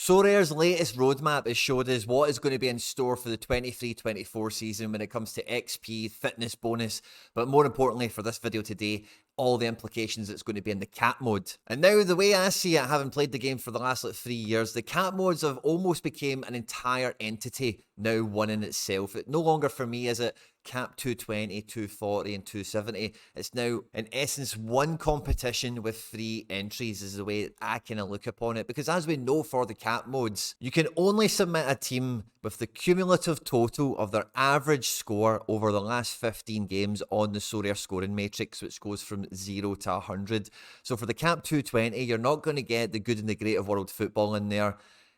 Sorare's latest roadmap has showed us what is going to be in store for the 23-24 season when it comes to XP, fitness bonus, but more importantly for this video today, all the implications it's going to be in the cap mode. And now the way I see it, having played the game for the last 3 years, the cap modes have almost become an entire entity, now one in itself. It no longer for me is it cap 220, 240 and 270. It's now in essence one competition with 3 entries is the way I kind of look upon it, because as we know for the cap modes, you can only submit a team with the cumulative total of their average score over the last 15 games on the Sorare scoring matrix, which goes from 0 to 100. So for the cap 220, you're not going to get the good and the great of world football in there.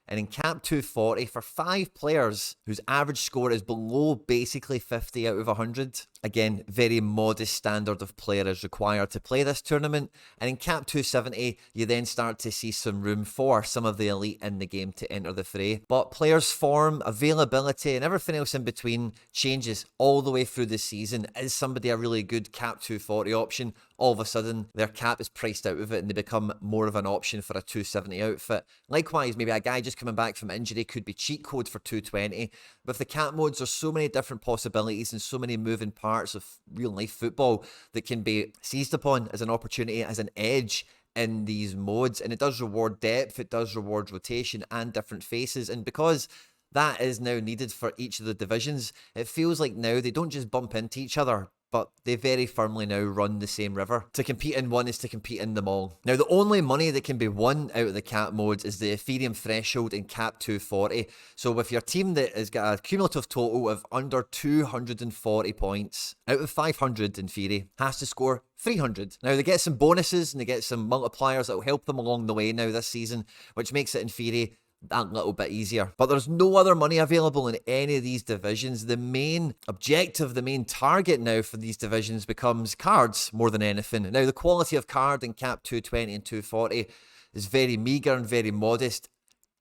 And in cap 240, for 5 players whose average score is below basically 50 out of 100, again, very modest standard of player is required to play this tournament. And in cap 270, you then start to see some room for some of the elite in the game to enter the fray. But players' form, availability, and everything else in between changes all the way through the season. Is somebody a really good cap 240 option? All of a sudden, their cap is priced out of it and they become more of an option for a 270 outfit. Likewise, maybe a guy just coming back from injury could be cheat code for 220. With the cap modes, there's so many different possibilities and so many moving parts of real life football that can be seized upon as an opportunity, as an edge in these modes. And it does reward depth, it does reward rotation and different faces. And because that is now needed for each of the divisions, it feels like now they don't just bump into each other, but they very firmly now run the same river. To compete in one is to compete in them all. Now, the only money that can be won out of the cap modes is the Ethereum threshold in cap 240. So with your team that has got a cumulative total of under 240 points, out of 500 in theory, has to score 300. Now, they get some bonuses and they get some multipliers that will help them along the way now this season, which makes it in theory that little bit easier. But there's no other money available in any of these divisions. The main objective, the main target now for these divisions becomes cards more than anything. Now, the quality of card in cap 220 and 240 is very meager and very modest,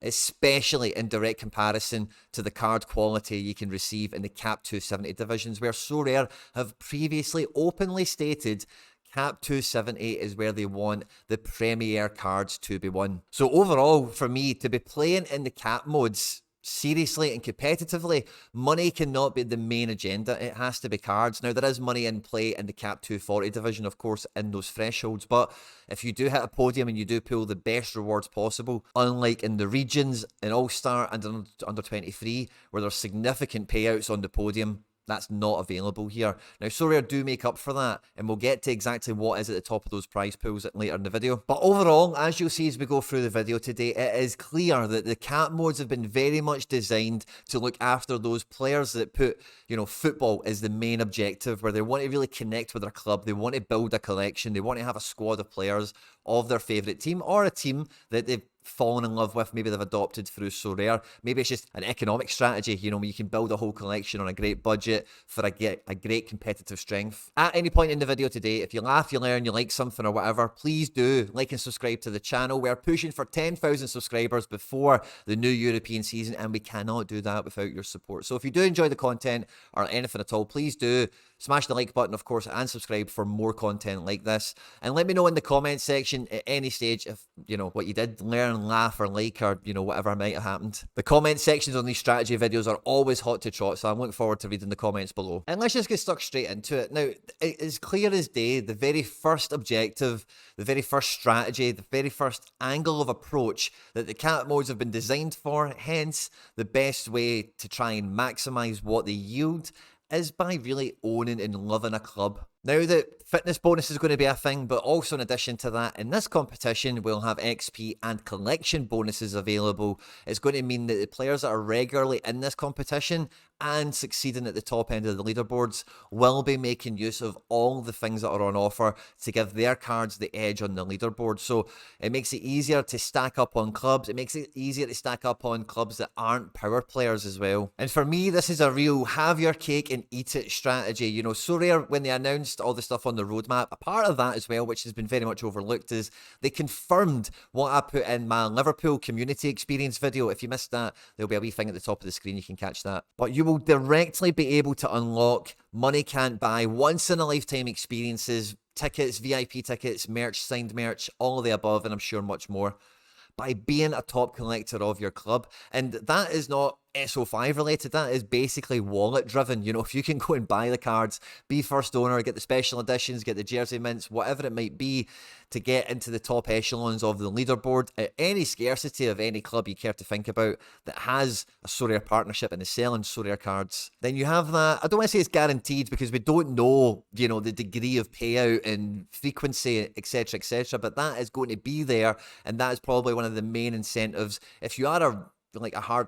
especially in direct comparison to the card quality you can receive in the cap 270 divisions, where Sorare have previously openly stated cap 270 is where they want the premier cards to be won. So overall, for me, to be playing in the cap modes seriously and competitively, money cannot be the main agenda. It has to be cards. Now, there is money in play in the cap 240 division, of course, in those thresholds. But if you do hit a podium and you do pull the best rewards possible, unlike in the regions, in All-Star and under 23, where there's significant payouts on the podium, that's not available here. Now, Sorare do make up for that, and we'll get to exactly what is at the top of those prize pools later in the video. But overall, as you'll see as we go through the video today, it is clear that the cap modes have been very much designed to look after those players that put, football as the main objective, where they want to really connect with their club, they want to build a collection, they want to have a squad of players of their favourite team, or a team that they've fallen in love with, maybe they've adopted through Sorare. Maybe it's just an economic strategy, you can build a whole collection on a great budget for a great competitive strength. At any point in the video today, if you laugh, you learn, you like something or whatever, please do like and subscribe to the channel. We're pushing for 10,000 subscribers before the new European season, and we cannot do that without your support. So if you do enjoy the content or anything at all, please do smash the like button, of course, and subscribe for more content like this. And let me know in the comment section at any stage if, what you did learn, laugh, or like, or, whatever might have happened. The comment sections on these strategy videos are always hot to trot, so I'm looking forward to reading the comments below. And let's just get stuck straight into it. Now, it is clear as day, the very first objective, the very first strategy, the very first angle of approach that the cap modes have been designed for, hence the best way to try and maximize what they yield, is by really owning and loving a club. Now, the fitness bonus is going to be a thing, but also in addition to that, in this competition, we'll have XP and collection bonuses available. It's going to mean that the players that are regularly in this competition and succeeding at the top end of the leaderboards will be making use of all the things that are on offer to give their cards the edge on the leaderboard. So it makes it easier to stack up on clubs. It makes it easier to stack up on clubs that aren't power players as well. And for me, this is a real have your cake and eat it strategy. Sorare, when they announced all the stuff on the roadmap, a part of that as well, which has been very much overlooked, is they confirmed what I put in my Liverpool community experience video. If you missed that, there'll be a wee thing at the top of the screen, you can catch that. But you will directly be able to unlock money can't buy, once in a lifetime experiences, tickets, VIP tickets, merch, signed merch, all of the above, and I'm sure much more. by being a top collector of your club. And that is not SO5 related, that is basically wallet driven. You know, if you can go and buy the cards, be first owner, get the special editions, get the jersey mints, whatever it might be, to get into the top echelons of the leaderboard at any scarcity of any club you care to think about that has a Sorare partnership and is selling Sorare cards, then you have that. I don't want to say it's guaranteed because we don't know, you know, the degree of payout and frequency, etc., but that is going to be there, and that is probably one of the main incentives. If you are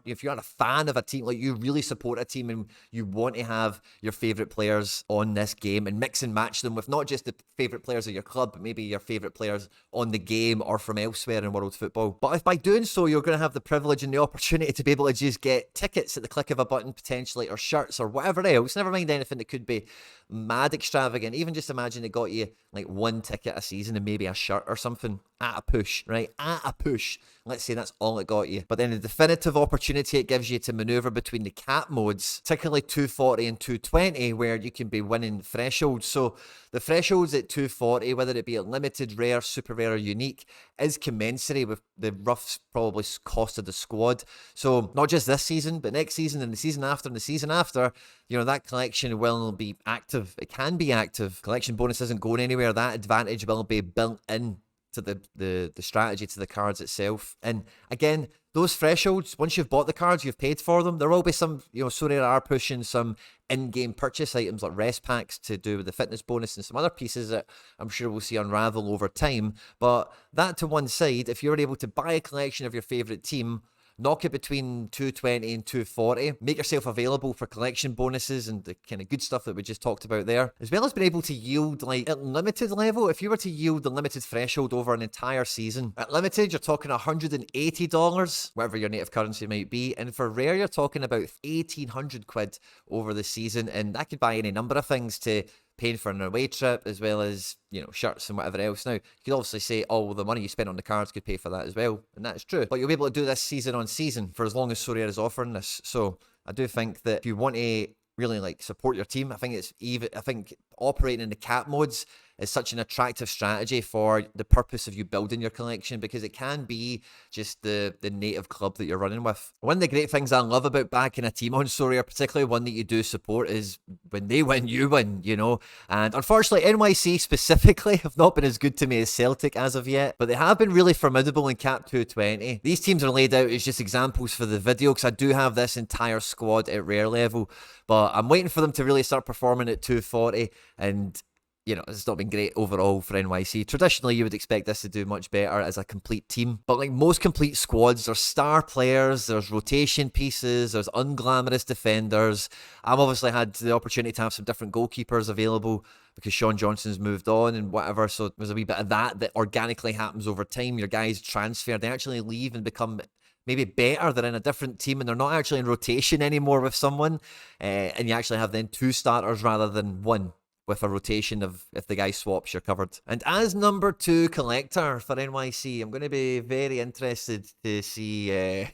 if you're a fan of a team, like you really support a team and you want to have your favorite players on this game and mix and match them with not just the favorite players of your club, but maybe your favorite players on the game or from elsewhere in world football. But if by doing so, you're going to have the privilege and the opportunity to be able to just get tickets at the click of a button potentially, or shirts or whatever else, never mind anything that could be mad extravagant. Even just imagine it got you like one ticket a season and maybe a shirt or something at a push, right? At a push. Let's say that's all it got you. But then the definitive opportunity it gives you to maneuver between the cap modes, particularly 240 and 220, where you can be winning thresholds. So the thresholds at 240, whether it be at limited, rare, super rare, or unique, is commensurate with the rough probably cost of the squad. So not just this season, but next season and the season after and the season after, you know, that collection will be active. It can be active. Collection bonus isn't going anywhere. That advantage will be built in to the strategy, to the cards itself. And again, those thresholds, once you've bought the cards, you've paid for them, there will be some, you know, Sorare are pushing some in-game purchase items like rest packs to do with the fitness bonus and some other pieces that I'm sure we'll see unravel over time. But that to one side, if you're able to buy a collection of your favourite team, knock it between 220 and 240. Make yourself available for collection bonuses and the kind of good stuff that we just talked about there. As well as being able to yield, like, at limited level, if you were to yield the limited threshold over an entire season, at limited, you're talking $180, whatever your native currency might be. And for rare, you're talking about 1,800 quid over the season. And that could buy any number of things, to paying for an away trip, as well as, you know, shirts and whatever else. Now, you could obviously say, oh, well, the money you spent on the cards could pay for that as well, and that's true. But you'll be able to do this season on season for as long as Sorare is offering this. So I do think that if you want to really like support your team, I think operating in the cap modes is such an attractive strategy for the purpose of you building your collection, because it can be just the native club that you're running with. One of the great things I love about backing a team on Sorare, particularly one that you do support, is when they win, you win, you know. And unfortunately, NYC specifically have not been as good to me as Celtic as of yet, but they have been really formidable in Cap 220. These teams are laid out as just examples for the video, because I do have this entire squad at rare level, but I'm waiting for them to really start performing at 240, and you know, it's not been great overall for NYC. Traditionally, you would expect this to do much better as a complete team. But like most complete squads, there's star players, there's rotation pieces, there's unglamorous defenders. I've obviously had the opportunity to have some different goalkeepers available because Sean Johnson's moved on and whatever. So there's a wee bit of that organically happens over time. Your guys transfer, they actually leave and become maybe better. They're in a different team and they're not actually in rotation anymore with someone. And you actually have then two starters rather than one, with a rotation of, if the guy swaps, you're covered. And as number 2 collector for NYC, I'm going to be very interested to see to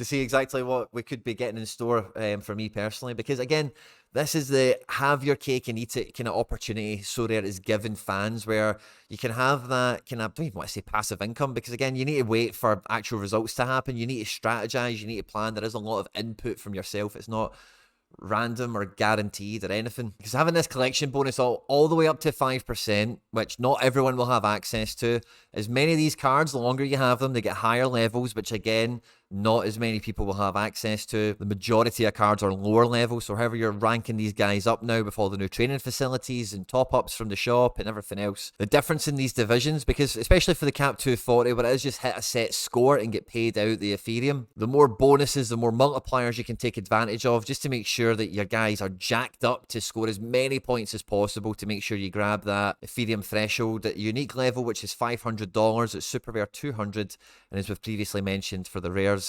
see exactly what we could be getting in store for me personally, because again, this is the have your cake and eat it kind of opportunity Sorare is giving fans, where you can have that kind of, I don't even want to say passive income, because again, you need to wait for actual results to happen. You need to strategize, you need to plan. There is a lot of input from yourself. It's not random or guaranteed or anything, because having this collection bonus all the way up to 5%, which not everyone will have access to, as many of these cards, the longer you have them, they get higher levels, which again, not as many people will have access to. The majority of cards are lower levels, so however you're ranking these guys up now with all the new training facilities and top-ups from the shop and everything else, the difference in these divisions, because especially for the Cap 240, where it is just hit a set score and get paid out the Ethereum, the more bonuses, the more multipliers you can take advantage of, just to make sure that your guys are jacked up to score as many points as possible, to make sure you grab that Ethereum threshold at unique level, which is $500, at super rare 200, and as we've previously mentioned, for the rares,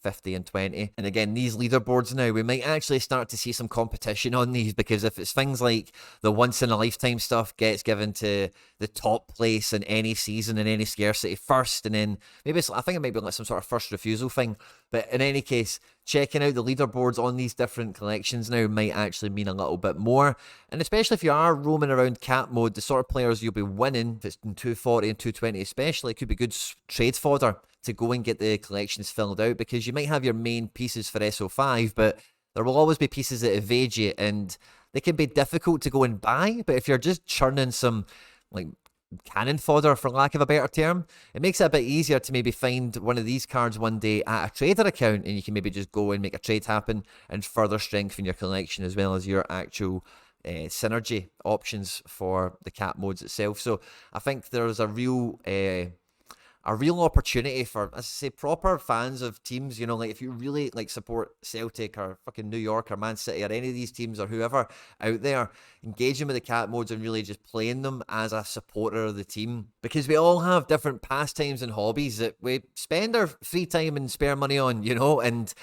50 and 20. And again, these leaderboards now, we might actually start to see some competition on these, because if it's things like the once in a lifetime stuff gets given to the top place in any season in any scarcity first, and then maybe I think it might be like some sort of first refusal thing. But in any case, checking out the leaderboards on these different collections now might actually mean a little bit more. And especially if you are roaming around cap mode, the sort of players you'll be winning, if it's in 240 and 220 especially, it could be good trade fodder to go and get the collections filled out, because you might have your main pieces for SO5, but there will always be pieces that evade you, and they can be difficult to go and buy. But if you're just churning some like cannon fodder, for lack of a better term, it makes it a bit easier to maybe find one of these cards one day at a trader account, and you can maybe just go and make a trade happen and further strengthen your collection, as well as your actual synergy options for the cap modes itself. So I think there's a real opportunity for, as I say, proper fans of teams, like if you really like support Celtic or fucking New York or Man City or any of these teams or whoever out there, engaging with the cap modes and really just playing them as a supporter of the team, because we all have different pastimes and hobbies that we spend our free time and spare money on, and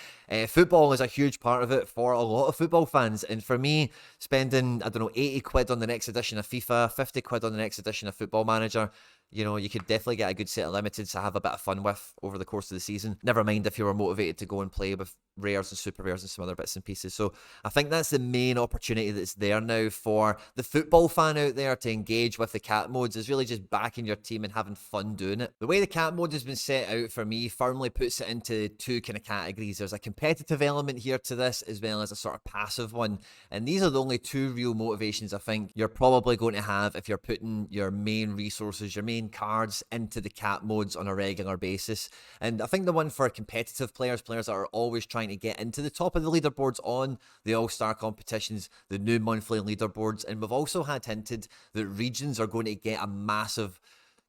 football is a huge part of it for a lot of football fans. And for me, spending, I don't know, 80 quid on the next edition of FIFA, 50 quid on the next edition of Football Manager, you could definitely get a good set of limiteds to have a bit of fun with over the course of the season. Never mind if you were motivated to go and play with rares and super rares and some other bits and pieces. So I think that's the main opportunity that's there now for the football fan out there to engage with the cap modes, is really just backing your team and having fun doing it. The way the cap mode has been set out for me firmly puts it into two kind of categories. There's a competitive element here to this, as well as a sort of passive one. And these are the only two real motivations I think you're probably going to have if you're putting your main resources, your main cards into the cap modes on a regular basis. And I think the one for competitive players that are always trying to get into the top of the leaderboards on the All-Star competitions, the new monthly leaderboards, and we've also had hinted that regions are going to get a massive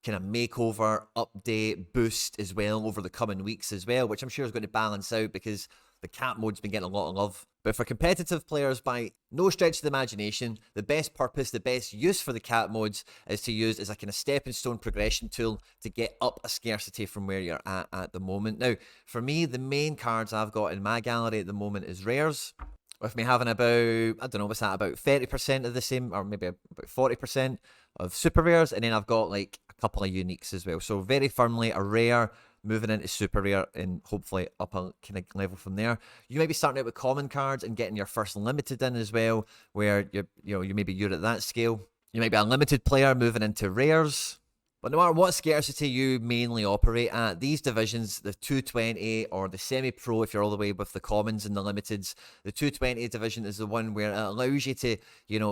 kind of makeover, update, boost as well over the coming weeks as well, which I'm sure is going to balance out, because the cap mode's been getting a lot of love. But for competitive players, by no stretch of the imagination, the best purpose, the best use for the cap modes is to use as a kind of stepping stone progression tool to get up a scarcity from where you're at the moment. Now, for me, the main cards I've got in my gallery at the moment is rares, with me having about, I don't know, what's that, about 30% of the same, or maybe about 40% of super rares, and then I've got like a couple of uniques as well. So very firmly a rare, moving into super rare, and hopefully up a kind of level from there. You might be starting out with common cards and getting your first limited in as well, where you're at that scale. You might be a limited player moving into rares. But no matter what scarcity you mainly operate at, these divisions, the 220 or the semi-pro, if you're all the way with the commons and the limiteds, the 220 division is the one where it allows you to,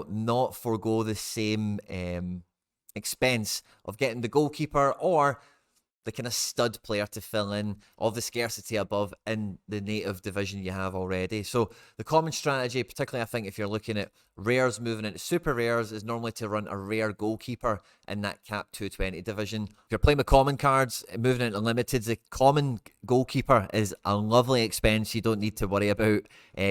not forego the same expense of getting the goalkeeper or the kind of stud player to fill in of the scarcity above in the native division you have already. So the common strategy, particularly I think if you're looking at rares moving into super rares, is normally to run a rare goalkeeper in that cap 220 division. If you're playing with common cards, moving into limiteds, the common goalkeeper is a lovely expense. You don't need to worry about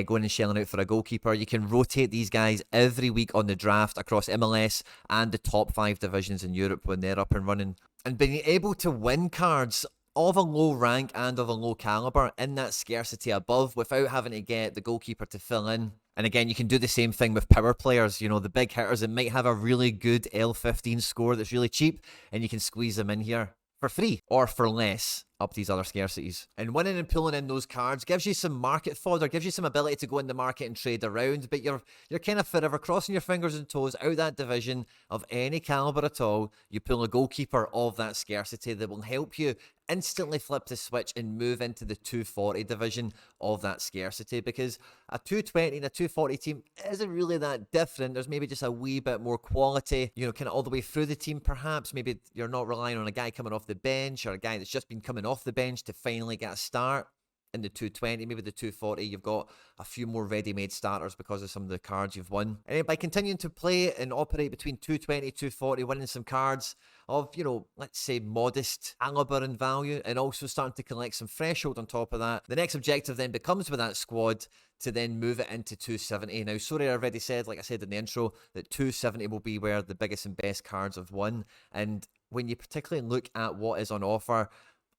going and shelling out for a goalkeeper. You can rotate these guys every week on the draft across MLS and the top 5 divisions in Europe when they're up and running. And being able to win cards of a low rank and of a low caliber in that scarcity above without having to get the goalkeeper to fill in. And again, you can do the same thing with power players, the big hitters that might have a really good L15 score that's really cheap, and you can squeeze them in here for free or for less up these other scarcities. And winning and pulling in those cards gives you some market fodder, gives you some ability to go in the market and trade around, but you're kind of forever crossing your fingers and toes out that division of any caliber at all. You pull a goalkeeper of that scarcity that will help you instantly flip the switch and move into the 240 division of that scarcity, because a 220 and a 240 team isn't really that different. There's maybe just a wee bit more quality, kind of all the way through the team perhaps. Maybe you're not relying on a guy coming off the bench or a guy that's just been coming off the bench to finally get a start. In the 220, maybe the 240, you've got a few more ready-made starters because of some of the cards you've won. And by continuing to play and operate between 220, 240, winning some cards of, let's say modest caliber and value, and also starting to collect some threshold on top of that, the next objective then becomes with that squad to then move it into 270. Now, sorry, I already said, like I said in the intro, that 270 will be where the biggest and best cards have won. And when you particularly look at what is on offer,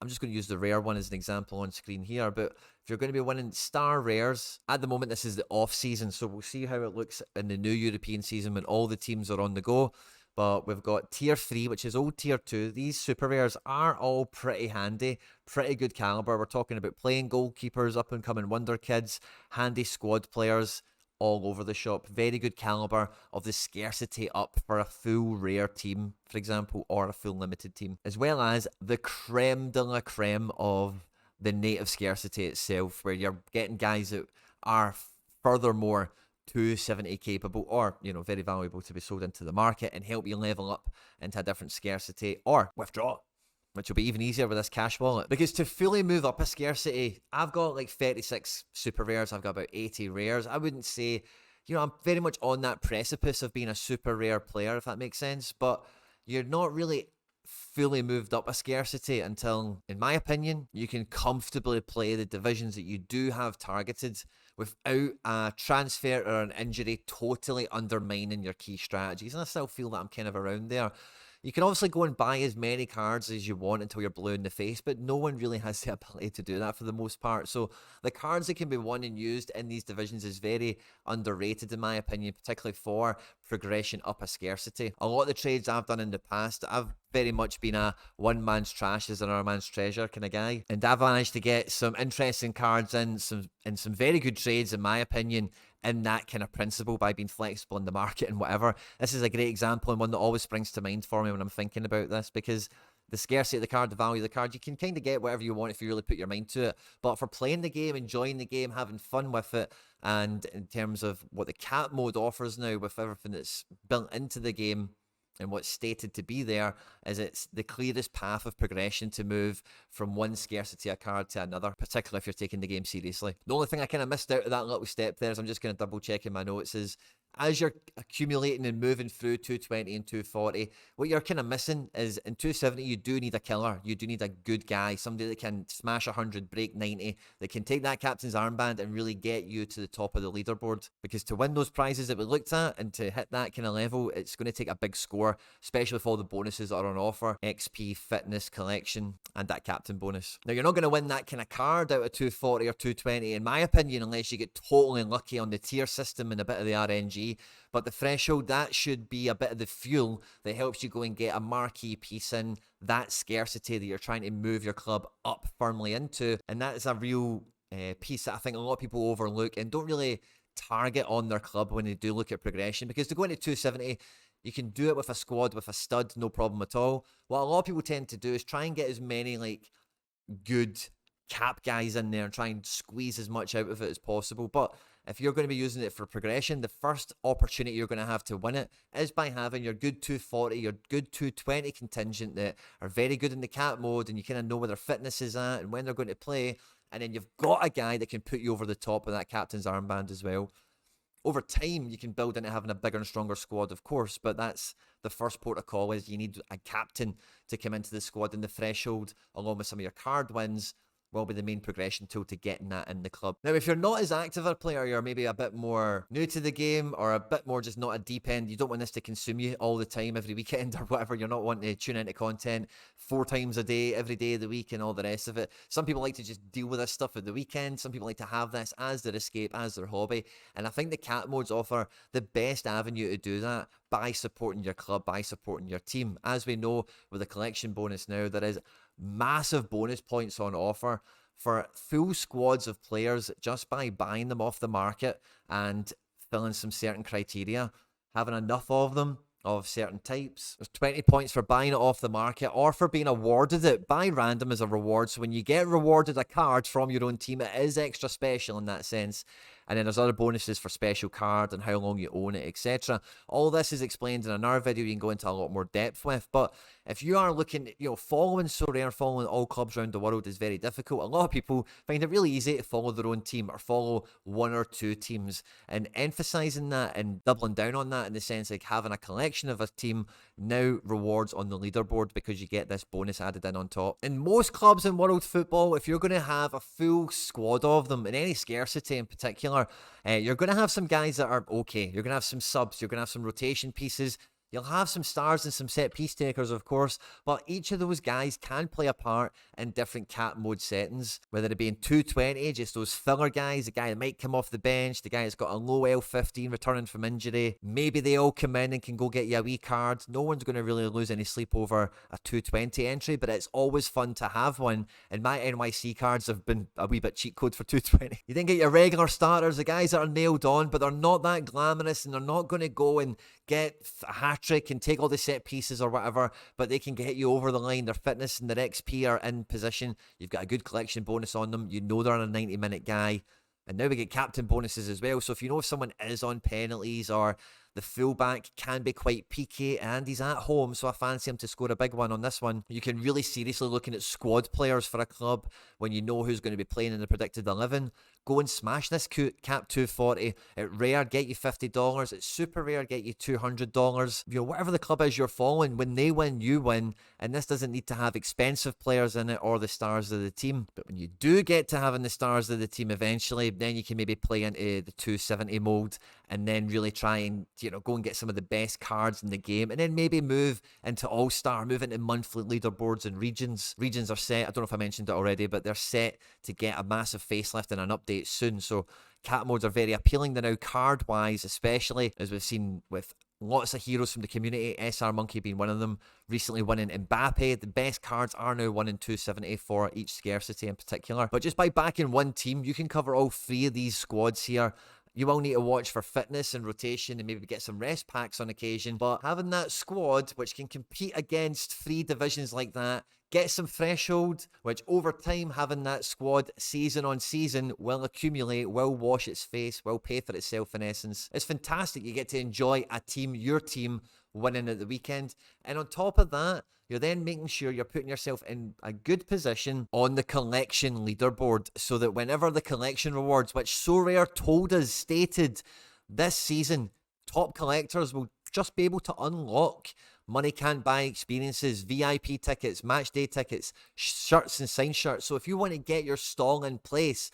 I'm just going to use the rare one as an example on screen here, but if you're going to be winning star rares, at the moment this is the off season, so we'll see how it looks in the new European season when all the teams are on the go. But we've got tier 3, which is old tier 2. These super rares are all pretty handy, pretty good caliber. We're talking about playing goalkeepers, up and coming wonder kids, handy squad players all over the shop. Very good caliber of the scarcity up for a full rare team, for example, or a full limited team, as well as the creme de la creme of the native scarcity itself, where you're getting guys that are furthermore 270 capable, or very valuable to be sold into the market and help you level up into a different scarcity or withdraw, which will be even easier with this cash wallet. Because to fully move up a scarcity, I've got like 36 super rares, I've got about 80 rares. I wouldn't say, I'm very much on that precipice of being a super rare player, if that makes sense, but you're not really fully moved up a scarcity until, in my opinion, you can comfortably play the divisions that you do have targeted without a transfer or an injury totally undermining your key strategies. And I still feel that I'm kind of around there. You can obviously go and buy as many cards as you want until you're blue in the face, but no one really has the ability to do that for the most part. So the cards that can be won and used in these divisions is very underrated in my opinion, particularly for progression up a scarcity. A lot of the trades I've done in the past, I've very much been a one man's trash is another man's treasure kind of guy, and I've managed to get some interesting cards in some very good trades in my opinion, in that kind of principle by being flexible in the market and whatever. This is a great example and one that always springs to mind for me when I'm thinking about this, because the scarcity of the card, the value of the card, you can kind of get whatever you want if you really put your mind to it. But for playing the game, enjoying the game, having fun with it, and in terms of what the cap mode offers now with everything that's built into the game, and what's stated to be there, is it's the clearest path of progression to move from one scarcity of card to another, particularly if you're taking the game seriously. The only thing I kind of missed out of that little step there, is I'm just going to double check in my notes, is as you're accumulating and moving through 220 and 240, what you're kind of missing is in 270, you do need a killer. You do need a good guy, somebody that can smash 100, break 90, that can take that captain's armband and really get you to the top of the leaderboard. Because to win those prizes that we looked at and to hit that kind of level, it's going to take a big score, especially with all the bonuses that are on offer, XP, fitness, collection, and that captain bonus. Now, you're not going to win that kind of card out of 240 or 220, in my opinion, unless you get totally lucky on the tier system and a bit of the RNG. But the threshold, that should be a bit of the fuel that helps you go and get a marquee piece in that scarcity that you're trying to move your club up firmly into. And that is a real piece that I think a lot of people overlook and don't really target on their club when they do look at progression. Because to go into 270, you can do it with a squad, with a stud, no problem at all. What a lot of people tend to do is try and get as many like good cap guys in there and try and squeeze as much out of it as possible. But if you're going to be using it for progression, the first opportunity you're going to have to win it is by having your good 240, your good 220 contingent that are very good in the cap mode, and you kind of know where their fitness is at and when they're going to play. And then you've got a guy that can put you over the top of that captain's armband as well. Over time, you can build into having a bigger and stronger squad, of course, but that's the first port of call, is you need a captain to come into the squad, and the threshold, along with some of your card wins, will be the main progression tool to getting that in the club. Now, if you're not as active a player, you're maybe a bit more new to the game, or a bit more just not a deep end, you don't want this to consume you all the time, every weekend or whatever, you're not wanting to tune into content 4 times a day, every day of the week and all the rest of it. Some people like to just deal with this stuff at the weekend. Some people like to have this as their escape, as their hobby. And I think the cap modes offer the best avenue to do that by supporting your club, by supporting your team. As we know, with the collection bonus now, there is massive bonus points on offer for full squads of players just by buying them off the market and filling some certain criteria, having enough of them of certain types. There's 20 points for buying it off the market or for being awarded it by random as a reward. So when you get rewarded a card from your own team, it is extra special in that sense. And then there's other bonuses for special card and how long you own it, etc. All this is explained in another video you can go into a lot more depth with. But if you are looking, following Sorare, following all clubs around the world is very difficult. A lot of people find it really easy to follow their own team or follow 1 or 2 teams, and emphasizing that and doubling down on that in the sense like having a collection of a team now rewards on the leaderboard because you get this bonus added in on top. In most clubs in world football, if you're going to have a full squad of them, in any scarcity in particular, you're going to have some guys that are okay. You're going to have some subs. You're going to have some rotation pieces. You'll have some stars and some set piece takers, of course, but each of those guys can play a part in different cap mode settings, whether it be in 220, just those filler guys, the guy that might come off the bench, the guy that's got a low L15 returning from injury. Maybe they all come in and can go get you a wee card. No one's going to really lose any sleep over a 220 entry, but it's always fun to have one. And my NYC cards have been a wee bit cheat code for 220. You then get your regular starters, the guys that are nailed on, but they're not that glamorous and they're not going to go and get a hat-trick and take all the set pieces or whatever, but they can get you over the line. Their fitness and their XP are in position. You've got a good collection bonus on them. You know they're a 90-minute guy. And now we get captain bonuses as well. So if you know if someone is on penalties or the fullback can be quite peaky and he's at home, so I fancy him to score a big one on this one. You can really seriously looking at squad players for a club when you know who's going to be playing in the predicted 11. Go and smash this cap 240. At rare, get you $50. It's super rare, get you $200. You know, whatever the club is you're following, when they win, you win. And this doesn't need to have expensive players in it or the stars of the team. But when you do get to having the stars of the team eventually, then you can maybe play into the 270 mode and then really try and, you know, go and get some of the best cards in the game, and then maybe move into All-Star, move into monthly leaderboards and regions. Regions are set, I don't know if I mentioned it already, but they're set to get a massive facelift and an update soon. So cap modes are very appealing now, card-wise, especially, as we've seen with lots of heroes from the community, SR Monkey being one of them, recently winning Mbappe. The best cards are now 1 in 270 for each scarcity in particular. But just by backing one team, you can cover all 3 of these squads here. You will need to watch for fitness and rotation and maybe get some rest packs on occasion. But having that squad which can compete against 3 divisions like that, get some threshold, which over time, having that squad season on season will accumulate, will wash its face, will pay for itself in essence. It's fantastic. You get to enjoy a team, your team, winning at the weekend. And on top of that, you're then making sure you're putting yourself in a good position on the collection leaderboard so that whenever the collection rewards, which Sorare told us, stated this season, top collectors will just be able to unlock money can't buy experiences, VIP tickets, match day tickets, shirts and signed shirts. So if you want to get your stall in place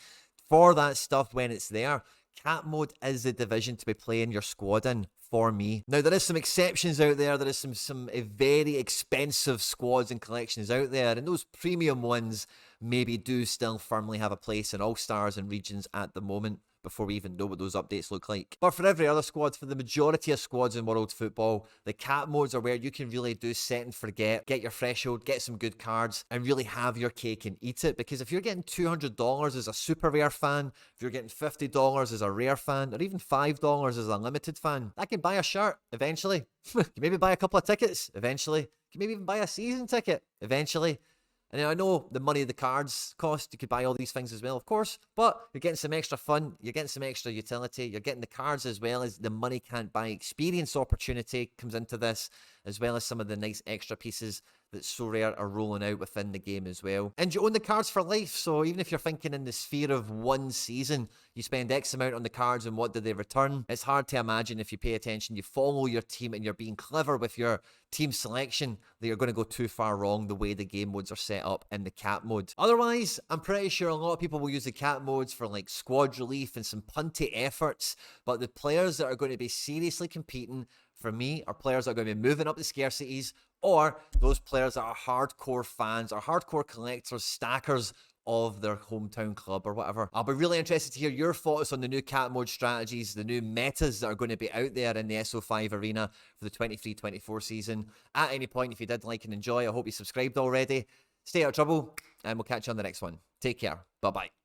for that stuff when it's there, cap mode is the division to be playing your squad in. For me. Now, there is some exceptions out there. There is some very expensive squads and collections out there, and those premium ones maybe do still firmly have a place in All-Stars and regions at the moment before we even know what those updates look like. But for every other squad, for the majority of squads in world football, the cap modes are where you can really do set and forget, get your threshold, get some good cards, and really have your cake and eat it. Because if you're getting $200 as a super rare fan, if you're getting $50 as a rare fan, or even $5 as a limited fan, that can buy a shirt eventually. You can maybe buy a couple of tickets eventually. You can maybe even buy a season ticket eventually. And I know the money the cards cost, you could buy all these things as well, of course, but you're getting some extra fun, you're getting some extra utility, you're getting the cards as well as the money can't buy experience opportunity comes into this, as well as some of the nice extra pieces that Sorare are rolling out within the game as well. And you own the cards for life, so even if you're thinking in the sphere of one season, you spend X amount on the cards and what do they return, it's hard to imagine if you pay attention, you follow your team and you're being clever with your team selection, that you're going to go too far wrong the way the game modes are set up in the cap mode. Otherwise, I'm pretty sure a lot of people will use the cap modes for like squad relief and some punty efforts, but the players that are going to be seriously competing for me are players that are going to be moving up the scarcities, or those players that are hardcore fans or hardcore collectors, stackers of their hometown club or whatever. I'll be really interested to hear your thoughts on the new cap mode strategies, the new metas that are going to be out there in the SO5 arena for the 23-24 season. At any point, if you did like and enjoy, I hope you subscribed already. Stay out of trouble, and we'll catch you on the next one. Take care. Bye-bye.